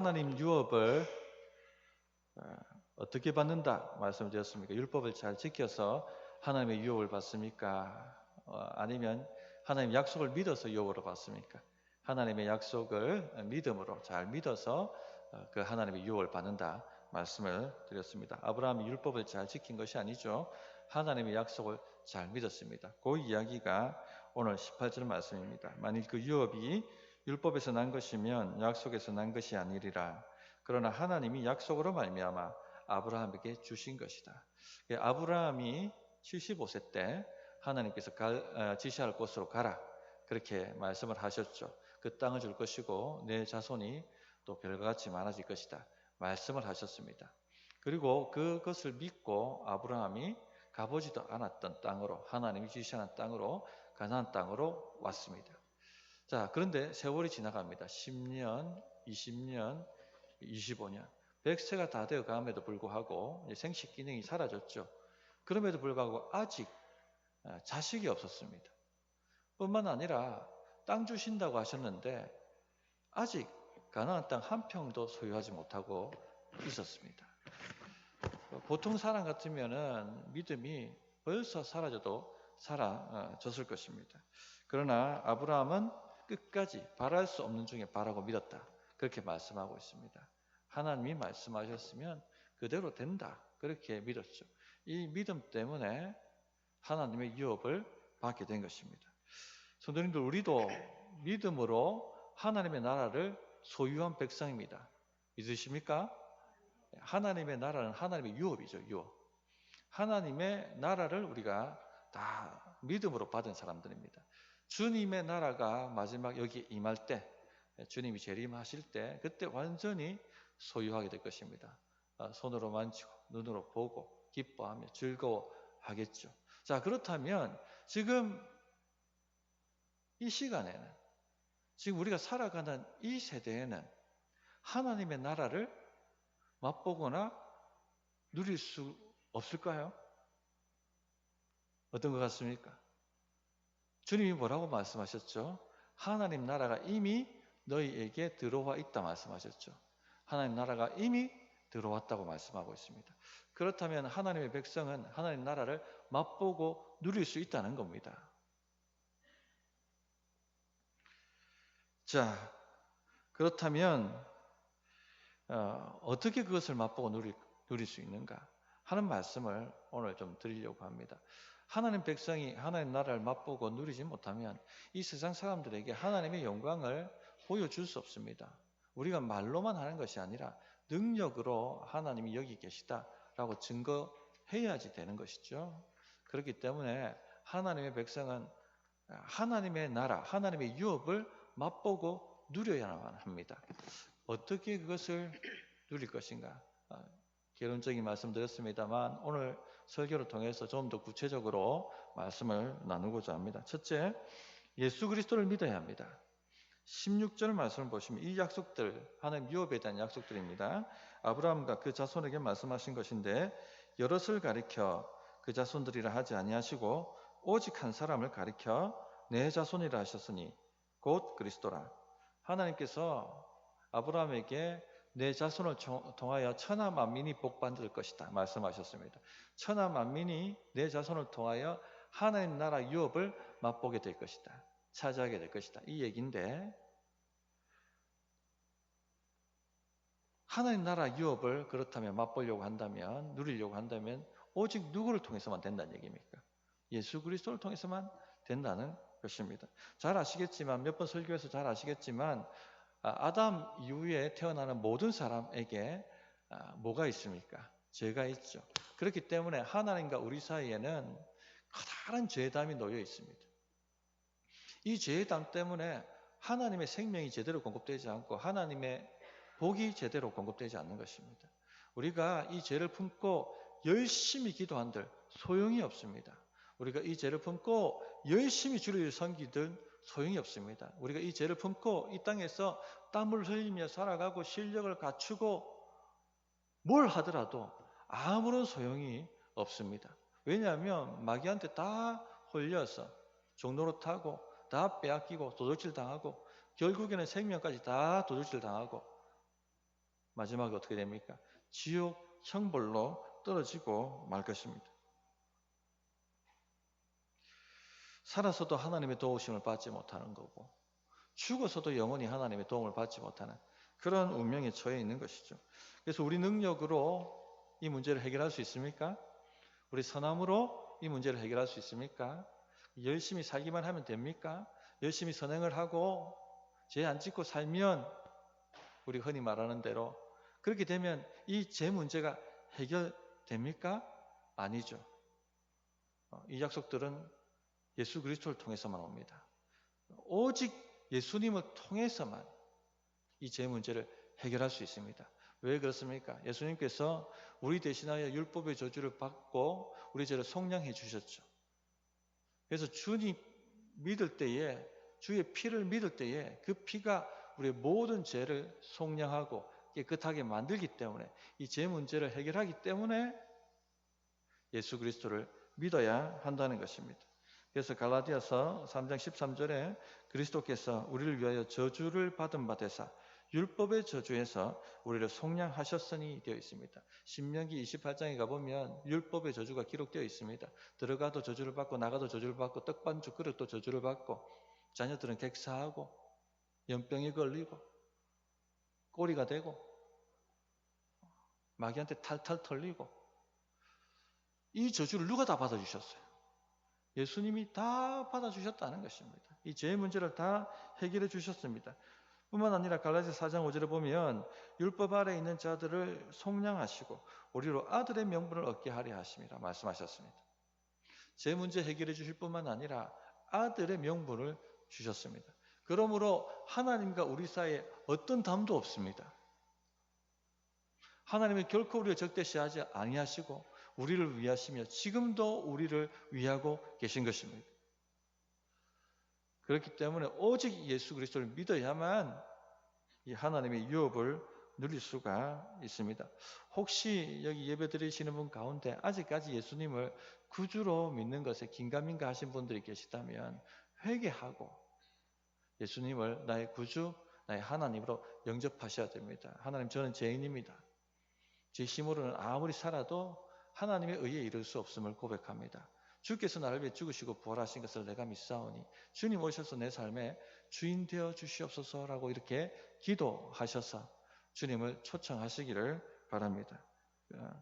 하나님 유업을 어떻게 받는다 말씀드렸습니까? 율법을 잘 지켜서 하나님의 유업을 받습니까? 아니면 하나님 약속을 믿어서 유업으로 받습니까? 하나님의 약속을 믿음으로 잘 믿어서 그 하나님의 유업을 받는다 말씀을 드렸습니다. 아브라함이 율법을 잘 지킨 것이 아니죠. 하나님의 약속을 잘 믿었습니다. 그 이야기가 오늘 18절 말씀입니다. 만일 그 유업이 율법에서 난 것이면 약속에서 난 것이 아니리라. 그러나 하나님이 약속으로 말미암아 아브라함에게 주신 것이다. 아브라함이 75세 때 하나님께서 지시할 곳으로 가라 그렇게 말씀을 하셨죠. 그 땅을 줄 것이고 내 자손이 또 별과 같이 많아질 것이다 말씀을 하셨습니다. 그리고 그것을 믿고 아브라함이 가보지도 않았던 땅으로, 하나님이 지시하는 땅으로, 가나안 땅으로 왔습니다. 자, 그런데 세월이 지나갑니다. 10년, 20년, 25년. 100세가 다 되어 감에도 불구하고 생식 기능이 사라졌죠. 그럼에도 불구하고 아직 자식이 없었습니다. 뿐만 아니라 땅 주신다고 하셨는데 아직 가나안 땅 한 평도 소유하지 못하고 있었습니다. 보통 사람 같으면은 믿음이 벌써 사라져도 사라졌을 것입니다. 그러나 아브라함은 끝까지 바랄 수 없는 중에 바라고 믿었다. 그렇게 말씀하고 있습니다. 하나님이 말씀하셨으면 그대로 된다. 그렇게 믿었죠. 이 믿음 때문에 하나님의 유업을 받게 된 것입니다. 성도님들, 우리도 믿음으로 하나님의 나라를 소유한 백성입니다. 믿으십니까? 하나님의 나라는 하나님의 유업이죠. 유업. 하나님의 나라를 우리가 다 믿음으로 받은 사람들입니다. 주님의 나라가 마지막 여기 임할 때, 주님이 재림하실 때 그때 완전히 소유하게 될 것입니다. 손으로 만지고 눈으로 보고 기뻐하며 즐거워하겠죠. 자, 그렇다면 지금 이 시간에는, 지금 우리가 살아가는 이 세대에는 하나님의 나라를 맛보거나 누릴 수 없을까요? 어떤 것 같습니까? 주님이 뭐라고 말씀하셨죠? 하나님 나라가 이미 너희에게 들어와 있다 말씀하셨죠. 하나님 나라가 이미 들어왔다고 말씀하고 있습니다. 그렇다면 하나님의 백성은 하나님 나라를 맛보고 누릴 수 있다는 겁니다. 자, 그렇다면 어떻게 그것을 맛보고 누릴 수 있는가 하는 말씀을 오늘 좀 드리려고 합니다. 하나님 백성이 하나님 나라를 맛보고 누리지 못하면 이 세상 사람들에게 하나님의 영광을 보여줄 수 없습니다. 우리가 말로만 하는 것이 아니라 능력으로 하나님이 여기 계시다라고 증거해야지 되는 것이죠. 그렇기 때문에 하나님의 백성은 하나님의 나라, 하나님의 유업을 맛보고 누려야만 합니다. 어떻게 그것을 누릴 것인가? 개론적인 말씀드렸습니다만 오늘 설교를 통해서 좀 더 구체적으로 말씀을 나누고자 합니다. 첫째, 예수 그리스도를 믿어야 합니다. 16절 말씀을 보시면 이 약속들, 하나님 유업에 대한 약속들입니다. 아브라함과 그 자손에게 말씀하신 것인데 여럿을 가리켜 그 자손들이라 하지 아니하시고 오직 한 사람을 가리켜 내 자손이라 하셨으니 곧 그리스도라. 하나님께서 아브라함에게 내 자손을 통하여 천하 만민이 복받을 것이다 말씀하셨습니다. 천하 만민이 내 자손을 통하여 하나님 나라 유업을 맛보게 될 것이다. 차지하게 될 것이다. 이 얘기인데 하나님 나라 유업을 그렇다면 맛보려고 한다면, 누리려고 한다면 오직 누구를 통해서만 된다는 얘기입니까? 예수 그리스도를 통해서만 된다는 것입니다. 잘 아시겠지만, 몇 번 설교해서 잘 아시겠지만 아담 이후에 태어나는 모든 사람에게 뭐가 있습니까? 죄가 있죠. 그렇기 때문에 하나님과 우리 사이에는 커다란 죄담이 놓여 있습니다. 이 죄담 때문에 하나님의 생명이 제대로 공급되지 않고 하나님의 복이 제대로 공급되지 않는 것입니다. 우리가 이 죄를 품고 열심히 기도한들 소용이 없습니다. 우리가 이 죄를 품고 열심히 주를 섬기든 소용이 없습니다. 우리가 이 죄를 품고 이 땅에서 땀을 흘리며 살아가고 실력을 갖추고 뭘 하더라도 아무런 소용이 없습니다. 왜냐하면 마귀한테 다 홀려서 종로로 타고 다 빼앗기고 도둑질 당하고 결국에는 생명까지 다 도둑질 당하고 마지막에 어떻게 됩니까? 지옥 형벌로 떨어지고 말 것입니다. 살아서도 하나님의 도우심을 받지 못하는 거고 죽어서도 영원히 하나님의 도움을 받지 못하는 그런 운명에 처해 있는 것이죠. 그래서 우리 능력으로 이 문제를 해결할 수 있습니까? 우리 선함으로 이 문제를 해결할 수 있습니까? 열심히 살기만 하면 됩니까? 열심히 선행을 하고 죄 안 짓고 살면 우리 흔히 말하는 대로 그렇게 되면 이 죄 문제가 해결됩니까? 아니죠. 이 약속들은 예수 그리스도를 통해서만 옵니다. 오직 예수님을 통해서만 이 죄 문제를 해결할 수 있습니다. 왜 그렇습니까? 예수님께서 우리 대신하여 율법의 저주를 받고 우리 죄를 속량해 주셨죠. 그래서 주님 믿을 때에 주의 피를 믿을 때에 그 피가 우리의 모든 죄를 속량하고 깨끗하게 만들기 때문에 이 죄 문제를 해결하기 때문에 예수 그리스도를 믿어야 한다는 것입니다. 그래서 갈라디아서 3장 13절에 그리스도께서 우리를 위하여 저주를 받은 바 되사 율법의 저주에서 우리를 속량하셨으니 되어 있습니다. 신명기 28장에 가보면 율법의 저주가 기록되어 있습니다. 들어가도 저주를 받고 나가도 저주를 받고 떡반죽 그릇도 저주를 받고 자녀들은 객사하고 연병에 걸리고 꼬리가 되고 마귀한테 탈탈 털리고 이 저주를 누가 다 받아주셨어요? 예수님이 다 받아주셨다는 것입니다. 이 죄의 문제를 다 해결해 주셨습니다. 뿐만 아니라 갈라디아서 4장 5절에 보면 율법 아래에 있는 자들을 속량하시고 우리로 아들의 명분을 얻게 하려 하심이라 말씀하셨습니다. 죄 문제 해결해 주실 뿐만 아니라 아들의 명분을 주셨습니다. 그러므로 하나님과 우리 사이에 어떤 담도 없습니다. 하나님은 결코 우리를 적대시하지 아니하시고 우리를 위하시며 지금도 우리를 위하고 계신 것입니다. 그렇기 때문에 오직 예수 그리스도를 믿어야만 이 하나님의 유업을 누릴 수가 있습니다. 혹시 여기 예배드리시는 분 가운데 아직까지 예수님을 구주로 믿는 것에 긴가민가 하신 분들이 계시다면 회개하고 예수님을 나의 구주, 나의 하나님으로 영접하셔야 됩니다. 하나님, 저는 죄인입니다. 제 힘으로는 아무리 살아도 하나님의 의에 이를 수 없음을 고백합니다. 주께서 나를 위해 죽으시고 부활하신 것을 내가 믿사오니 주님 오셔서 내 삶에 주인 되어 주시옵소서라고 이렇게 기도하셔서 주님을 초청하시기를 바랍니다.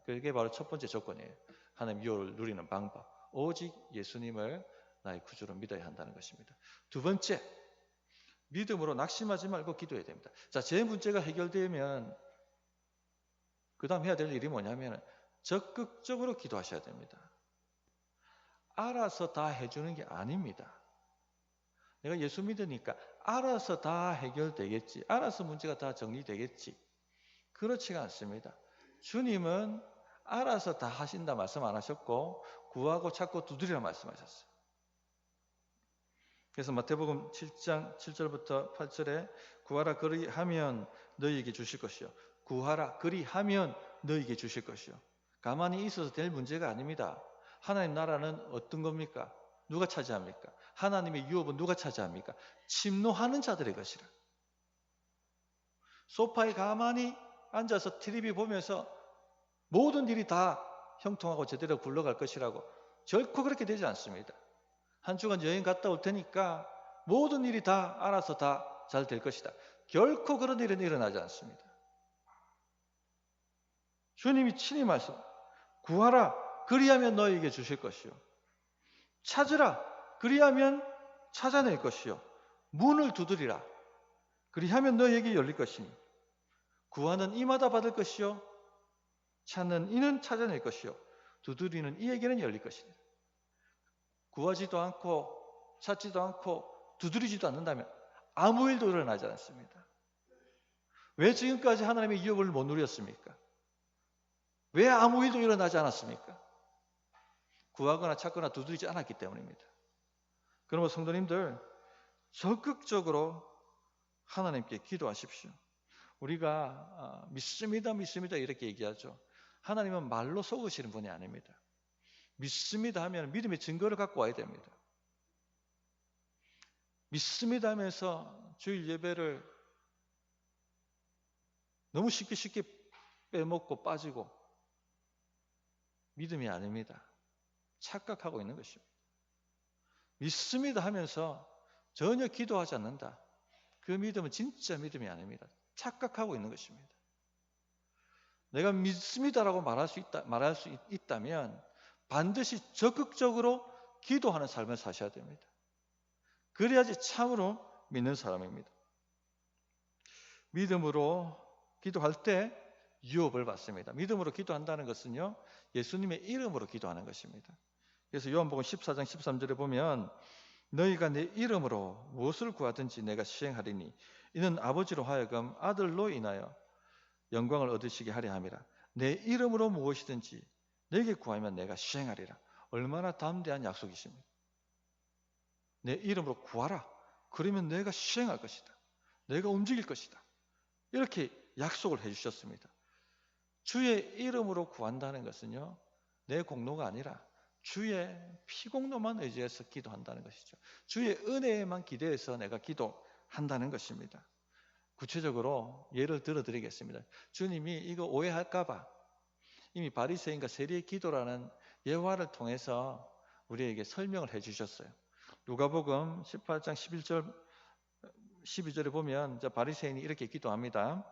그게 바로 첫 번째 조건이에요. 하나님 유업을 누리는 방법. 오직 예수님을 나의 구주로 믿어야 한다는 것입니다. 두 번째, 믿음으로 낙심하지 말고 기도해야 됩니다. 자, 제 문제가 해결되면 그 다음 해야 될 일이 뭐냐면 적극적으로 기도하셔야 됩니다. 알아서 다 해주는 게 아닙니다. 내가 예수 믿으니까 알아서 다 해결되겠지. 알아서 문제가 다 정리되겠지. 그렇지가 않습니다. 주님은 알아서 다 하신다 말씀 안 하셨고 구하고 찾고 두드리라 말씀하셨어요. 그래서 마태복음 7장 7절부터 8절에 구하라 그리하면 너희에게 주실 것이요. 구하라 그리하면 너희에게 주실 것이요. 가만히 있어서 될 문제가 아닙니다. 하나님 나라는 어떤 겁니까? 누가 차지합니까? 하나님의 유업은 누가 차지합니까? 침노하는 자들의 것이라. 소파에 가만히 앉아서 TV 보면서 모든 일이 다 형통하고 제대로 굴러갈 것이라고 결코 그렇게 되지 않습니다. 한 주간 여행 갔다 올 테니까 모든 일이 다 알아서 다 잘 될 것이다. 결코 그런 일은 일어나지 않습니다. 주님이 친히 말씀, 구하라 그리하면 너희에게 주실 것이요. 찾으라 그리하면 찾아낼 것이요. 문을 두드리라 그리하면 너희에게 열릴 것이니 구하는 이마다 받을 것이요. 찾는 이는 찾아낼 것이요. 두드리는 이에게는 열릴 것이니 구하지도 않고 찾지도 않고 두드리지도 않는다면 아무 일도 일어나지 않습니다. 왜 지금까지 하나님의 유업을 못 누렸습니까? 왜 아무 일도 일어나지 않았습니까? 구하거나 찾거나 두드리지 않았기 때문입니다. 그러므로 성도님들 적극적으로 하나님께 기도하십시오. 우리가 믿습니다 이렇게 얘기하죠. 하나님은 말로 속으시는 분이 아닙니다. 믿습니다 하면 믿음의 증거를 갖고 와야 됩니다. 믿습니다 하면서 주일 예배를 너무 쉽게 빼먹고 빠지고 믿음이 아닙니다. 착각하고 있는 것입니다. 믿습니다 하면서 전혀 기도하지 않는다. 그 믿음은 진짜 믿음이 아닙니다. 착각하고 있는 것입니다. 내가 믿습니다라고 말할 수 있다면 반드시 적극적으로 기도하는 삶을 사셔야 됩니다. 그래야지 참으로 믿는 사람입니다. 믿음으로 기도할 때 유업을 받습니다. 믿음으로 기도한다는 것은요, 예수님의 이름으로 기도하는 것입니다. 그래서 요한복음 14장 13절에 보면 너희가 내 이름으로 무엇을 구하든지 내가 시행하리니 이는 아버지로 하여금 아들로 인하여 영광을 얻으시게 하려 함이라. 내 이름으로 무엇이든지 내게 구하면 내가 시행하리라. 얼마나 담대한 약속이십니까? 내 이름으로 구하라. 그러면 내가 시행할 것이다. 내가 움직일 것이다. 이렇게 약속을 해주셨습니다. 주의 이름으로 구한다는 것은요, 내 공로가 아니라 주의 피공로만 의지해서 기도한다는 것이죠. 주의 은혜에만 기대해서 내가 기도한다는 것입니다. 구체적으로 예를 들어드리겠습니다. 주님이 이거 오해할까봐 이미 바리새인과 세리의 기도라는 예화를 통해서 우리에게 설명을 해주셨어요. 누가복음 18장 12절에 보면 바리새인이 이렇게 기도합니다.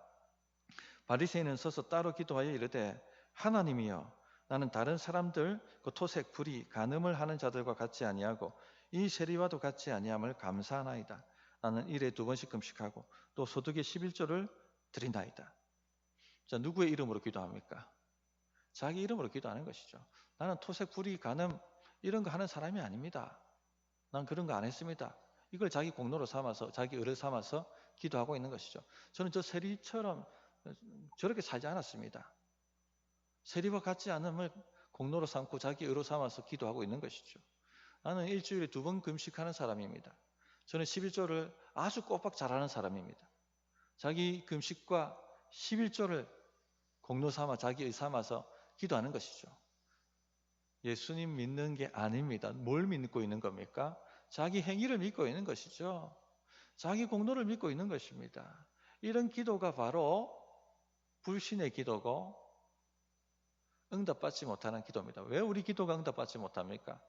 바리새인은 서서 따로 기도하여 이르되 하나님이여 나는 다른 사람들 그 토색, 불의, 간음을 하는 자들과 같이 아니하고 이 세리와도 같이 아니함을 감사하나이다. 나는 일에 2번씩 금식하고 또 소득의 11조를 드린다이다. 자, 누구의 이름으로 기도합니까? 자기 이름으로 기도하는 것이죠. 나는 토색, 불의, 간음 이런 거 하는 사람이 아닙니다. 난 그런 거 안 했습니다. 이걸 자기 공로로 삼아서, 자기 의를 삼아서 기도하고 있는 것이죠. 저는 저 세리처럼 저렇게 살지 않았습니다. 세리와 같지 않음을 공로로 삼고 자기 의로 삼아서 기도하고 있는 것이죠. 나는 일주일에 2번 금식하는 사람입니다. 저는 11조를 아주 꼬박 잘하는 사람입니다. 자기 금식과 11조를 공로 삼아 자기 의 삼아서 기도하는 것이죠. 예수님 믿는 게 아닙니다. 뭘 믿고 있는 겁니까? 자기 행위를 믿고 있는 것이죠. 자기 공로를 믿고 있는 것입니다. 이런 기도가 바로 불신의 기도고 응답받지 못하는 기도입니다. 왜 우리 기도가 응답받지 못합니까?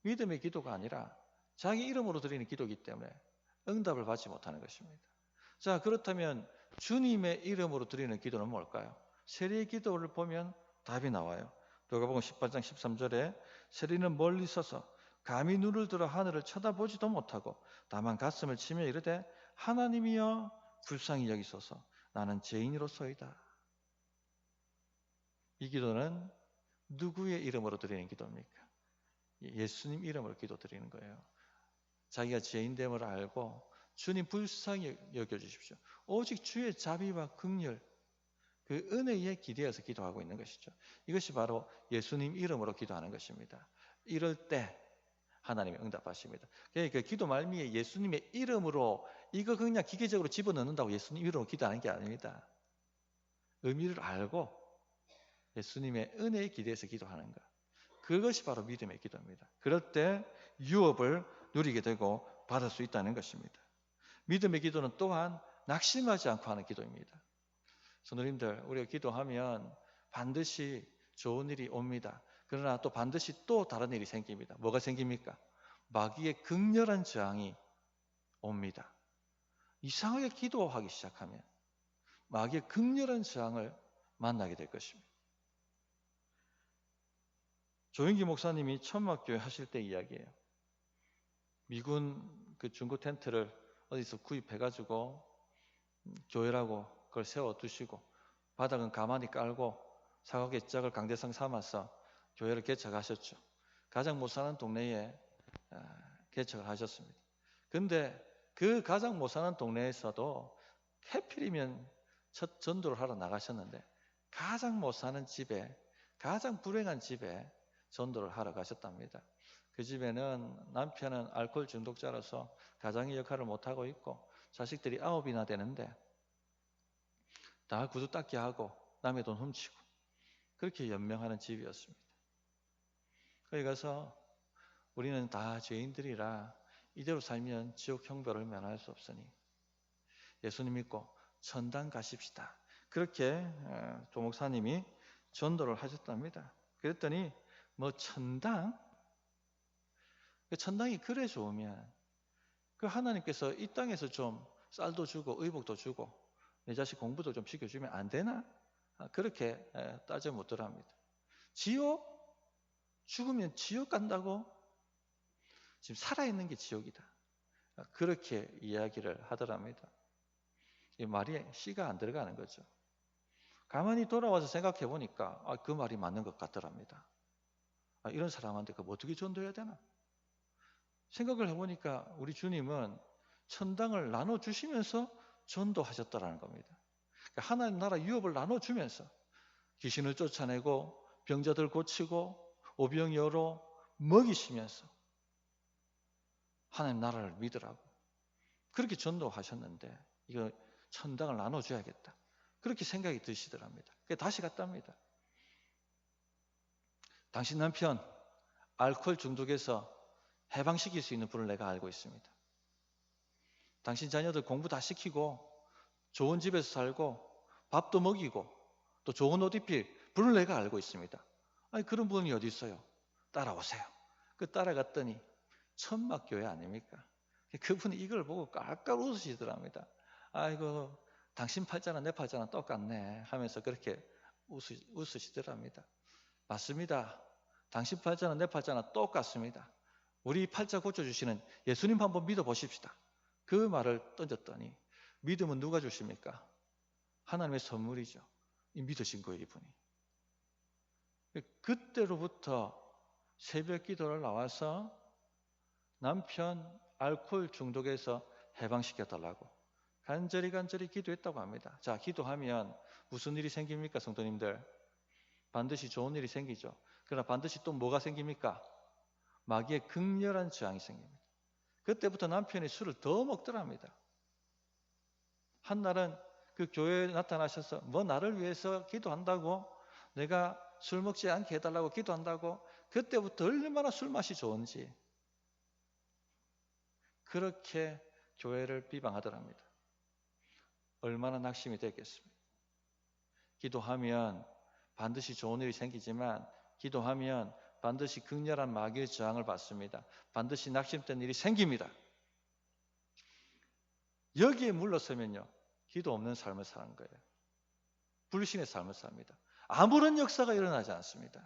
믿음의 기도가 아니라 자기 이름으로 드리는 기도이기 때문에 응답을 받지 못하는 것입니다. 자, 그렇다면 주님의 이름으로 드리는 기도는 뭘까요? 세리의 기도를 보면 답이 나와요. 누가복음 18장 13절에 세리는 멀리 서서 감히 눈을 들어 하늘을 쳐다보지도 못하고 다만 가슴을 치며 이르되 하나님이여 불쌍히 여기소서 나는 죄인으로소이다. 이 기도는 누구의 이름으로 드리는 기도입니까? 예수님 이름으로 기도 드리는 거예요. 자기가 죄인됨을 알고 주님 불쌍히 여겨주십시오. 오직 주의 자비와 긍휼, 그 은혜에 기대어서 기도하고 있는 것이죠. 이것이 바로 예수님 이름으로 기도하는 것입니다. 이럴 때 하나님이 응답하십니다. 그러니까 기도 말미에 예수님의 이름으로 이거 그냥 기계적으로 집어넣는다고 예수님 이름으로 기도하는 게 아닙니다. 의미를 알고 예수님의 은혜에 기대해서 기도하는 것. 그것이 바로 믿음의 기도입니다. 그럴 때 유업을 누리게 되고 받을 수 있다는 것입니다. 믿음의 기도는 또한 낙심하지 않고 하는 기도입니다. 성도님들, 우리가 기도하면 반드시 좋은 일이 옵니다. 그러나 또 반드시 또 다른 일이 생깁니다. 뭐가 생깁니까? 마귀의 극렬한 저항이 옵니다. 이상하게 기도하기 시작하면 마귀의 극렬한 저항을 만나게 될 것입니다. 조영기 목사님이 천막교회 하실 때 이야기예요. 미군 그 중고 텐트를 어디서 구입해가지고 교회라고 그걸 세워두시고 바닥은 가만히 깔고 사각의 짝을 강대상 삼아서 교회를 개척하셨죠. 가장 못 사는 동네에 개척을 하셨습니다. 근데 그 가장 못 사는 동네에서도 해필이면 첫 전도를 하러 나가셨는데 가장 못 사는 집에, 가장 불행한 집에 전도를 하러 가셨답니다. 그 집에는 남편은 알코올 중독자라서 가장의 역할을 못하고 있고 자식들이 9이나 되는데 다 구두 닦기 하고 남의 돈 훔치고 그렇게 연명하는 집이었습니다. 거기 가서 우리는 다 죄인들이라 이대로 살면 지옥 형벌을 면할 수 없으니 예수님 믿고 천당 가십시다. 그렇게 조 목사님이 전도를 하셨답니다. 그랬더니 뭐 천당이 그래 좋으면 그 하나님께서 이 땅에서 좀 쌀도 주고 의복도 주고 내 자식 공부도 좀 시켜주면 안 되나? 그렇게 따져 묻더랍니다. 지옥? 죽으면 지옥 간다고? 지금 살아있는 게 지옥이다. 그렇게 이야기를 하더랍니다. 이 말이 씨가 안 들어가는 거죠. 가만히 돌아와서 생각해 보니까 그 말이 맞는 것 같더랍니다. 이런 사람한테 그거 어떻게 전도해야 되나? 생각을 해보니까 우리 주님은 천당을 나눠주시면서 전도하셨다라는 겁니다. 그러니까 하나님 나라 유업을 나눠주면서 귀신을 쫓아내고 병자들 고치고 오병이어로 먹이시면서 하나님 나라를 믿으라고 그렇게 전도하셨는데 이거 천당을 나눠줘야겠다. 그렇게 생각이 드시더랍니다. 다시 갔답니다. 당신 남편 알코올 중독에서 해방시킬 수 있는 분을 내가 알고 있습니다. 당신 자녀들 공부 다 시키고 좋은 집에서 살고 밥도 먹이고 또 좋은 옷 입힐 분을 내가 알고 있습니다. 아니 그런 분이 어디 있어요? 따라오세요. 따라갔더니 천막교회 아닙니까? 그분이 이걸 보고 깔깔 웃으시더랍니다. 아이고 당신 팔자나 내 팔자나 똑같네 하면서 그렇게 웃으시더랍니다. 맞습니다. 당신 팔자나 내 팔자나 똑같습니다. 우리 팔자 고쳐주시는 예수님 한번 믿어보십시다. 그 말을 던졌더니 믿음은 누가 주십니까? 하나님의 선물이죠. 믿으신 거예요, 이분이. 그때로부터 새벽 기도를 나와서 남편 알코올 중독에서 해방시켜달라고 간절히 기도했다고 합니다. 자, 기도하면 무슨 일이 생깁니까, 성도님들? 반드시 좋은 일이 생기죠. 그러나 반드시 또 뭐가 생깁니까? 마귀의 극렬한 저항이 생깁니다. 그때부터 남편이 술을 더 먹더랍니다. 한날은 그 교회에 나타나셔서 뭐 나를 위해서 기도한다고 내가 술 먹지 않게 해달라고 기도한다고 그때부터 얼마나 술 맛이 좋은지 그렇게 교회를 비방하더랍니다. 얼마나 낙심이 됐겠습니까? 기도하면 반드시 좋은 일이 생기지만 기도하면 반드시 극렬한 마귀의 저항을 받습니다. 반드시 낙심된 일이 생깁니다. 여기에 물러서면요. 기도 없는 삶을 사는 거예요. 불신의 삶을 삽니다. 아무런 역사가 일어나지 않습니다.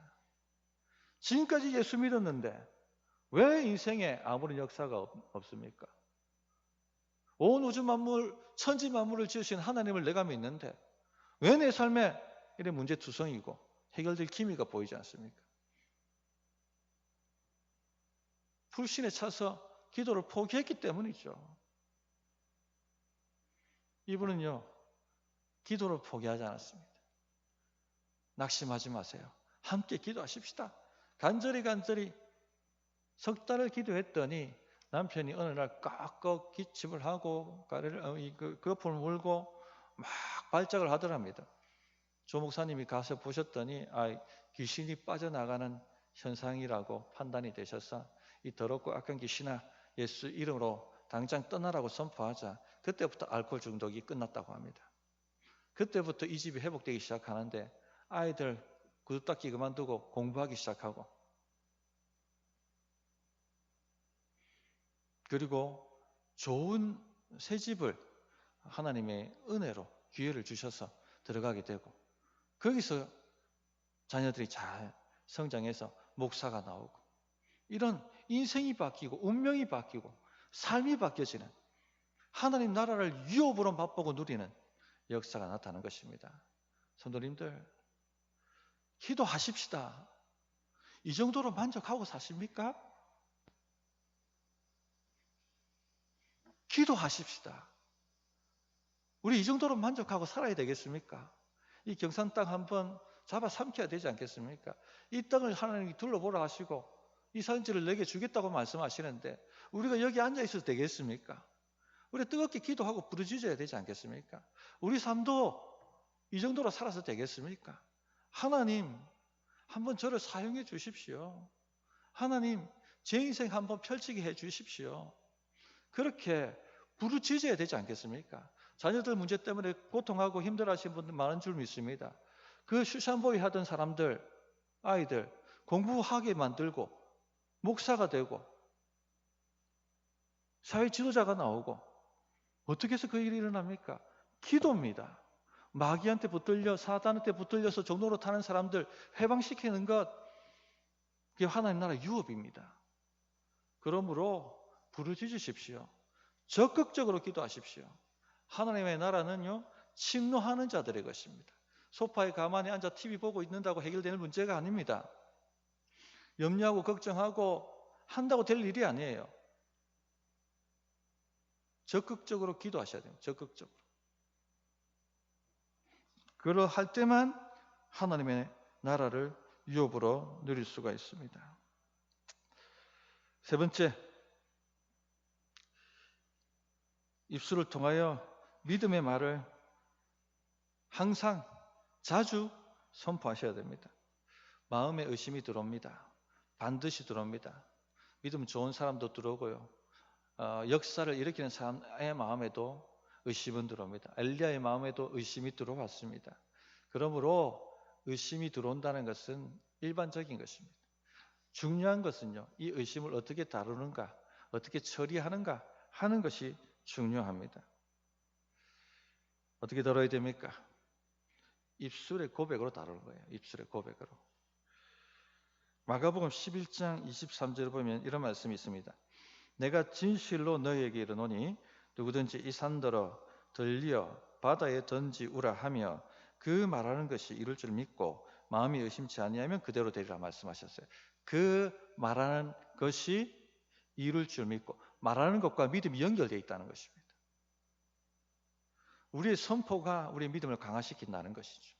지금까지 예수 믿었는데 왜 인생에 아무런 역사가 없습니까? 온 우주 만물, 천지 만물을 지으신 하나님을 내가 믿는데 왜 내 삶에 이런 문제투성이고 해결될 기미가 보이지 않습니까? 불신에 차서 기도를 포기했기 때문이죠. 이분은요, 기도를 포기하지 않았습니다. 낙심하지 마세요. 함께 기도하십시다. 간절히 석 달을 기도했더니 남편이 어느 날 깍깍 기침을 하고 거품을 물고 막 발작을 하더랍니다. 조 목사님이 가서 보셨더니 귀신이 빠져나가는 현상이라고 판단이 되셔서 이 더럽고 악한 귀신아 예수 이름으로 당장 떠나라고 선포하자 그때부터 알코올 중독이 끝났다고 합니다. 그때부터 이 집이 회복되기 시작하는데 아이들 구두 닦기 그만두고 공부하기 시작하고 그리고 좋은 새 집을 하나님의 은혜로 기회를 주셔서 들어가게 되고 거기서 자녀들이 잘 성장해서 목사가 나오고 이런 인생이 바뀌고 운명이 바뀌고 삶이 바뀌어지는 하나님 나라를 유업으로 맛보고 누리는 역사가 나타나는 것입니다. 성도님들 기도하십시다. 이 정도로 만족하고 사십니까? 기도하십시다. 우리 이 정도로 만족하고 살아야 되겠습니까? 이 경산 땅 한번 잡아 삼켜야 되지 않겠습니까? 이 땅을 하나님이 둘러보라 하시고 이 산지를 내게 주겠다고 말씀하시는데 우리가 여기 앉아 있어도 되겠습니까? 우리 뜨겁게 기도하고 부르짖어야 되지 않겠습니까? 우리 삶도 이 정도로 살아서 되겠습니까? 하나님 한번 저를 사용해 주십시오. 하나님 제 인생 한번 펼치게 해 주십시오. 그렇게 부르짖어야 되지 않겠습니까? 자녀들 문제 때문에 고통하고 힘들어하시는 분들 많은 줄 믿습니다. 그 슈산보이 하던 사람들, 아이들 공부하게 만들고 목사가 되고 사회 지도자가 나오고 어떻게 해서 그 일이 일어납니까? 기도입니다. 마귀한테 붙들려 사단한테 붙들려서 종로로 타는 사람들 해방시키는 것, 그게 하나님 나라 유업입니다. 그러므로 부르짖으십시오. 적극적으로 기도하십시오. 하나님의 나라는요, 침노하는 자들의 것입니다. 소파에 가만히 앉아 TV 보고 있는다고 해결되는 문제가 아닙니다. 염려하고 걱정하고 한다고 될 일이 아니에요. 적극적으로 기도하셔야 됩니다. 적극적으로. 그러할 때만 하나님의 나라를 유업으로 누릴 수가 있습니다. 세 번째, 입술을 통하여 믿음의 말을 항상 자주 선포하셔야 됩니다. 마음에 의심이 들어옵니다. 반드시 들어옵니다. 믿음 좋은 사람도 들어오고요. 역사를 일으키는 사람의 마음에도 의심은 들어옵니다. 엘리야의 마음에도 의심이 들어왔습니다. 그러므로 의심이 들어온다는 것은 일반적인 것입니다. 중요한 것은요, 이 의심을 어떻게 다루는가, 어떻게 처리하는가 하는 것이 중요합니다. 어떻게 다뤄야 됩니까? 입술의 고백으로 다루는 거예요. 입술의 고백으로. 마가복음 11장 23절을 보면 이런 말씀이 있습니다. 내가 진실로 너희에게 이르노니 누구든지 이 산더러 들려 바다에 던지우라 하며 그 말하는 것이 이룰 줄 믿고 마음이 의심치 아니하면 그대로 되리라 말씀하셨어요. 그 말하는 것이 이룰 줄 믿고, 말하는 것과 믿음이 연결되어 있다는 것입니다. 우리의 선포가 우리의 믿음을 강화시킨다는 것이죠.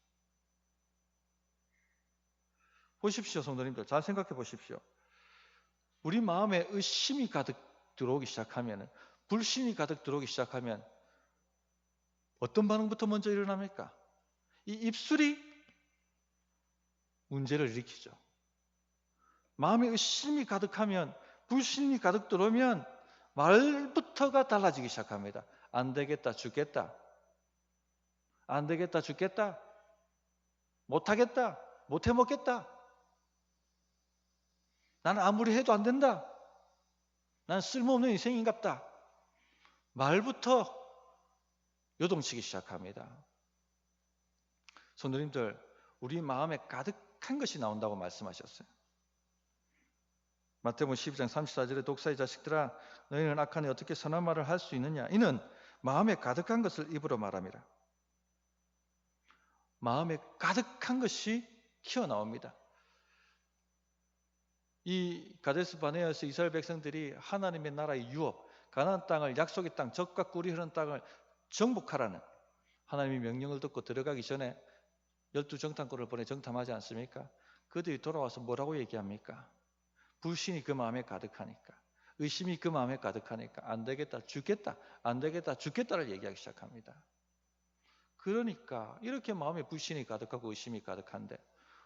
보십시오, 성도님들. 잘 생각해 보십시오. 우리 마음에 의심이 가득 들어오기 시작하면, 불신이 가득 들어오기 시작하면 어떤 반응부터 먼저 일어납니까? 이 입술이 문제를 일으키죠. 마음에 의심이 가득하면, 불신이 가득 들어오면 말부터가 달라지기 시작합니다. 안 되겠다, 죽겠다. 안 되겠다, 죽겠다. 못하겠다, 못해 먹겠다. 나는 아무리 해도 안 된다. 난 쓸모없는 인생인갑다. 말부터 요동치기 시작합니다. 성도님들, 우리 마음에 가득한 것이 나온다고 말씀하셨어요. 마태복음 12장 34절에 독사의 자식들아 너희는 악하니 어떻게 선한 말을 할 수 있느냐. 이는 마음에 가득한 것을 입으로 말함이라. 마음에 가득한 것이 튀어나옵니다. 이 가데스 바네아에서 이스라엘 백성들이 하나님의 나라의 유업, 가나안 땅을, 약속의 땅, 젖과 꿀이 흐르는 땅을 정복하라는 하나님의 명령을 듣고 들어가기 전에 12정탐꾼을 보내 정탐하지 않습니까? 그들이 돌아와서 뭐라고 얘기합니까? 불신이 그 마음에 가득하니까, 의심이 그 마음에 가득하니까 안 되겠다, 죽겠다, 안 되겠다, 죽겠다를 얘기하기 시작합니다. 그러니까 이렇게 마음에 불신이 가득하고 의심이 가득한데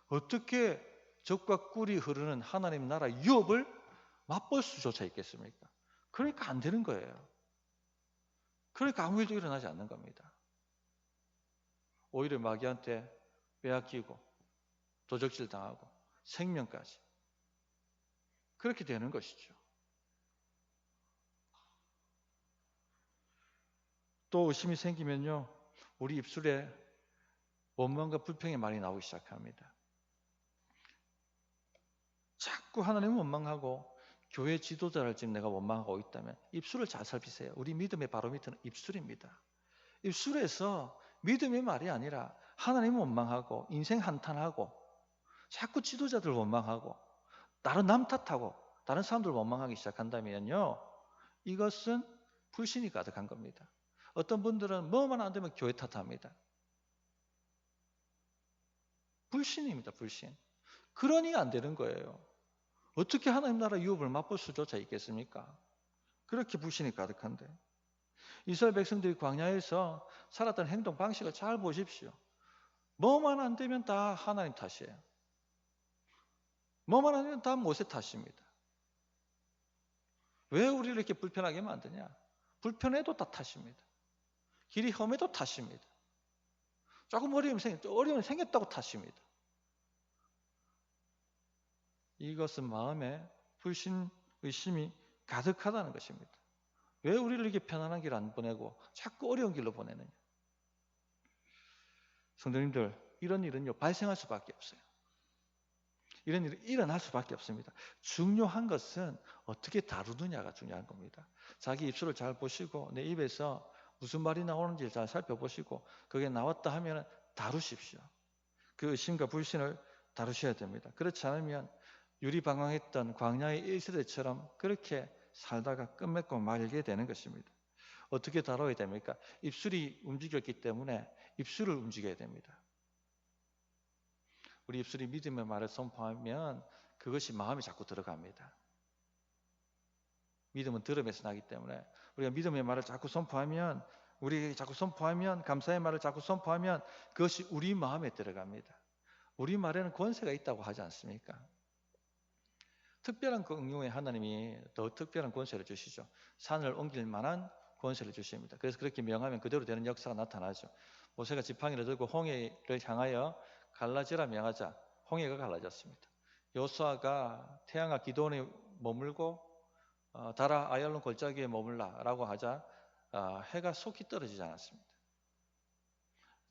어떻게 젖과 꿀이 흐르는 하나님 나라 유업을 맛볼 수조차 있겠습니까? 그러니까 안 되는 거예요. 그러니까 아무 일도 일어나지 않는 겁니다. 오히려 마귀한테 빼앗기고 도적질 당하고 생명까지 그렇게 되는 것이죠. 또 의심이 생기면요, 우리 입술에 원망과 불평의 말이 나오기 시작합니다. 자꾸 하나님을 원망하고 교회 지도자를 지금 내가 원망하고 있다면 입술을 잘 살피세요. 우리 믿음의 바로미터는 입술입니다. 입술에서 믿음의 말이 아니라 하나님을 원망하고 인생 한탄하고 자꾸 지도자들 원망하고 다른 남 탓하고 다른 사람들 원망하기 시작한다면요, 이것은 불신이 가득한 겁니다. 어떤 분들은 뭐만 안 되면 교회 탓합니다. 불신입니다. 불신. 그러니 안 되는 거예요. 어떻게 하나님 나라 유업을 맛볼 수조차 있겠습니까? 그렇게 불신이 가득한데. 이스라엘 백성들이 광야에서 살았던 행동 방식을 잘 보십시오. 뭐만 안 되면 다 하나님 탓이에요. 뭐만 안 되면 다 모세 탓입니다. 왜 우리를 이렇게 불편하게 만드냐? 불편해도 다 탓입니다. 길이 험해도 탓입니다. 조금 어려움이 생겼다고 탓입니다. 이것은 마음에 불신, 의심이 가득하다는 것입니다. 왜 우리를 이렇게 편안한 길 안 보내고 자꾸 어려운 길로 보내느냐? 성도님들, 이런 일은요 발생할 수밖에 없어요. 이런 일이 일어날 수밖에 없습니다. 중요한 것은 어떻게 다루느냐가 중요한 겁니다. 자기 입술을 잘 보시고 내 입에서 무슨 말이 나오는지 잘 살펴보시고 그게 나왔다 하면 다루십시오. 그 의심과 불신을 다루셔야 됩니다. 그렇지 않으면 유리방황했던 광야의 1세대처럼 그렇게 살다가 끝맺고 말게 되는 것입니다. 어떻게 다뤄야 됩니까? 입술이 움직였기 때문에 입술을 움직여야 됩니다. 우리 입술이 믿음의 말을 선포하면 그것이 마음에 자꾸 들어갑니다. 믿음은 들음에서 나기 때문에 우리가 믿음의 말을 자꾸 선포하면, 우리에게 자꾸 선포하면, 감사의 말을 자꾸 선포하면 그것이 우리 마음에 들어갑니다. 우리 말에는 권세가 있다고 하지 않습니까? 특별한 경우에 하나님이 더 특별한 권세를 주시죠. 산을 옮길 만한 권세를 주십니다. 그래서 그렇게 명하면 그대로 되는 역사가 나타나죠. 모세가 지팡이를 들고 홍해를 향하여 갈라지라 명하자 홍해가 갈라졌습니다. 여호수아가 태양아 기드온에 머물고 달아 아얄론 골짜기에 머물라라고 하자 해가 속히 떨어지지 않았습니다.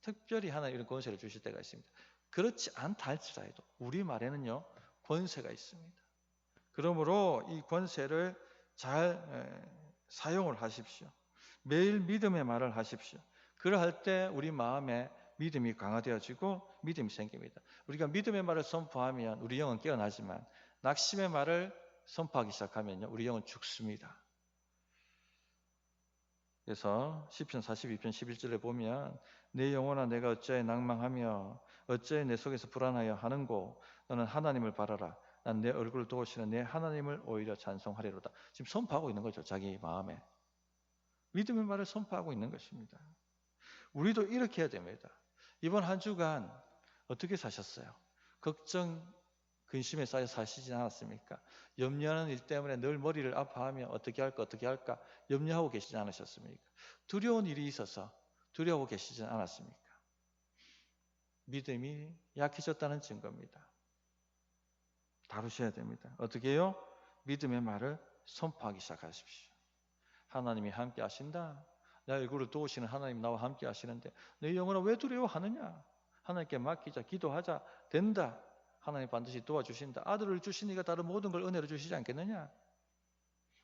특별히 하나님 이런 권세를 주실 때가 있습니다. 그렇지 않다 할지라도 우리 말에는요 권세가 있습니다. 그러므로 이 권세를 잘 사용을 하십시오. 매일 믿음의 말을 하십시오. 그러할 때 우리 마음에 믿음이 강화되어지고 믿음이 생깁니다. 우리가 믿음의 말을 선포하면 우리 영은 깨어나지만 낙심의 말을 선포하기 시작하면요 우리 영은 죽습니다. 그래서 시편 42편 11절에 보면 내 영혼아 내가 어찌하여 낭망하며 어찌하여 내 속에서 불안하여 하는고 너는 하나님을 바라라. 난 내 얼굴을 도우시는 내 하나님을 오히려 찬송하리로다. 지금 선포하고 있는 거죠. 자기 마음에 믿음의 말을 선포하고 있는 것입니다. 우리도 이렇게 해야 됩니다. 이번 한 주간 어떻게 사셨어요? 걱정, 근심에 쌓여 사시지 않았습니까? 염려하는 일 때문에 늘 머리를 아파하며 어떻게 할까 염려하고 계시지 않으셨습니까? 두려운 일이 있어서 두려워하고 계시지 않았습니까? 믿음이 약해졌다는 증거입니다. 다루셔야 됩니다. 어떻게 해요? 믿음의 말을 선포하기 시작하십시오. 하나님이 함께 하신다. 내 얼굴을 도우시는 하나님 나와 함께 하시는데 내 영혼아 왜 두려워하느냐? 하나님께 맡기자, 기도하자. 된다. 하나님 반드시 도와주신다. 아들을 주시니까 다른 모든 걸 은혜로 주시지 않겠느냐?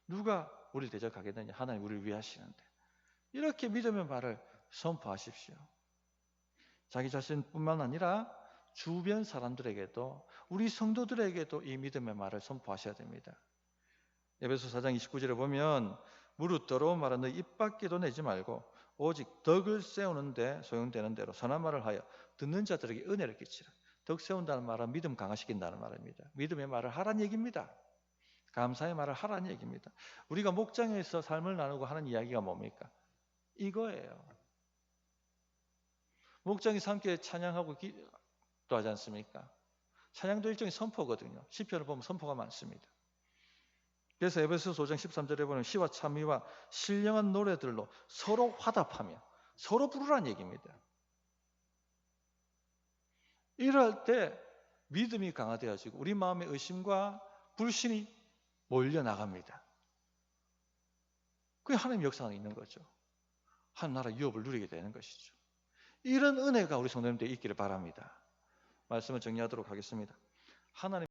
누가 우리를 대적하겠느냐? 하나님 우리를 위하시는데. 이렇게 믿음의 말을 선포하십시오. 자기 자신뿐만 아니라 주변 사람들에게도 우리 성도들에게도 이 믿음의 말을 선포하셔야 됩니다. 에베소 4장 29절에 보면 무릇 더러운 말은 너희 입 밖에도 내지 말고 오직 덕을 세우는데 소용되는 대로 선한 말을 하여 듣는 자들에게 은혜를 끼치라. 덕 세운다는 말은 믿음 강화시킨다는 말입니다. 믿음의 말을 하라는 얘기입니다. 감사의 말을 하라는 얘기입니다. 우리가 목장에서 삶을 나누고 하는 이야기가 뭡니까? 이거예요. 목장에서 함께 찬양하고 기도하지 않습니까? 찬양도 일종의 선포거든요. 시편을 보면 선포가 많습니다. 그래서 에베소서 5장 13절에 보면 시와 찬미와 신령한 노래들로 서로 화답하며 서로 부르라는 얘기입니다. 이럴 때 믿음이 강화되어지고 우리 마음의 의심과 불신이 몰려나갑니다. 그게 하나님의 역사가 있는 거죠. 한 나라 유업을 누리게 되는 것이죠. 이런 은혜가 우리 성도님들에게 있기를 바랍니다. 말씀을 정리하도록 하겠습니다. 하나님